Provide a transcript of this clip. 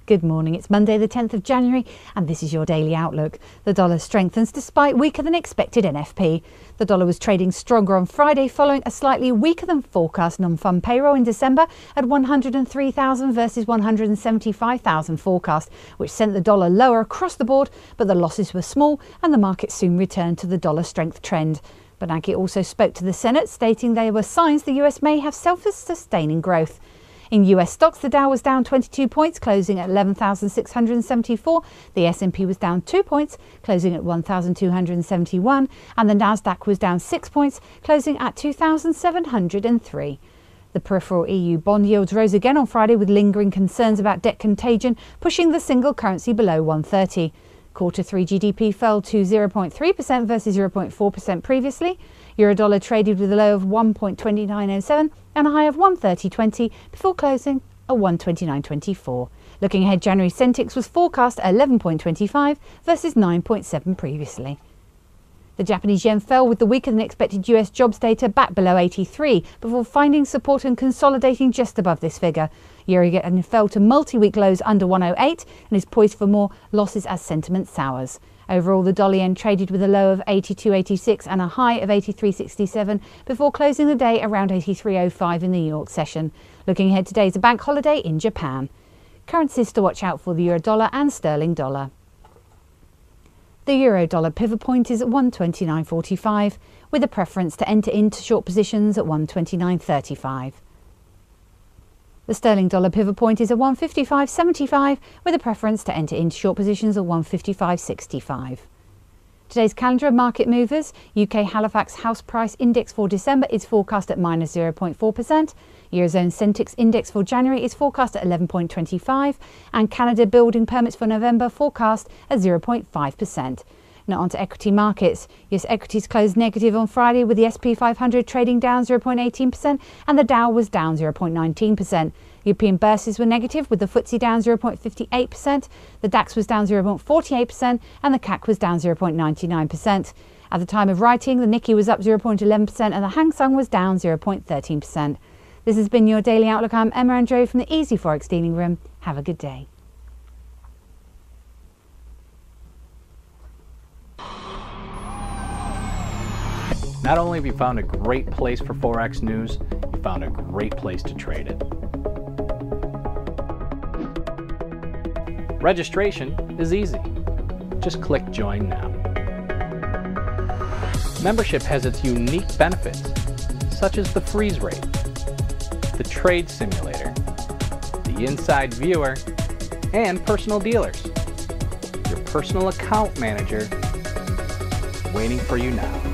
Good morning, it's Monday the 10th of January and this is your daily outlook. The dollar strengthens despite weaker than expected NFP. The dollar was trading stronger on Friday following a slightly weaker than forecast non-farm payroll in December at 103,000 versus 175,000 forecast, which sent the dollar lower across the board, but the losses were small and the market soon returned to the dollar strength trend. Bernanke also spoke to the Senate, stating there were signs the US may have self-sustaining growth. In US stocks, the Dow was down 22 points, closing at 11,674. The S&P was down 2 points, closing at 1,271. And the Nasdaq was down 6 points, closing at 2,703. The peripheral EU bond yields rose again on Friday with lingering concerns about debt contagion, pushing the single currency below 130. Quarter 3 GDP fell to 0.3% versus 0.4% previously. Euro-dollar traded with a low of 1.2907 and a high of 130.20 before closing at 129.24. Looking ahead, January Centix was forecast at 11.25 versus 9.7 previously. The Japanese yen fell with the weaker than expected US jobs data back below 83 before finding support and consolidating just above this figure. Euro yen fell to multi-week lows under 108 and is poised for more losses as sentiment sours. Overall, the dollar yen traded with a low of 82.86 and a high of 83.67 before closing the day around 83.05 in the New York session. Looking ahead, today is a bank holiday in Japan. Currencies to watch out for: the euro dollar and sterling dollar. The euro-dollar pivot point is at 129.45, with a preference to enter into short positions at 129.35. The sterling dollar pivot point is at 155.75, with a preference to enter into short positions at 155.65. Today's calendar of market movers: UK Halifax House Price Index for December is forecast at minus 0.4%. Eurozone Centix Index for January is forecast at 11.25, and Canada Building Permits for November forecast at 0.5%. Now on to equity markets. US equities closed negative on Friday, with the SP 500 trading down 0.18% and the Dow was down 0.19%. European bourses were negative, with the FTSE down 0.58%, the DAX was down 0.48% and the CAC was down 0.99%. At the time of writing, the Nikkei was up 0.11% and the Hang Seng was down 0.13%. This has been your Daily Outlook. I'm Emma Andre from the easy-forex dealing room. Have a good day. Not only have you found a great place for Forex news, you found a great place to trade it. Registration is easy. Just click Join Now. Membership has its unique benefits, such as the freeze rate, the trade simulator, the inside viewer, and personal dealers. Your personal account manager waiting for you now.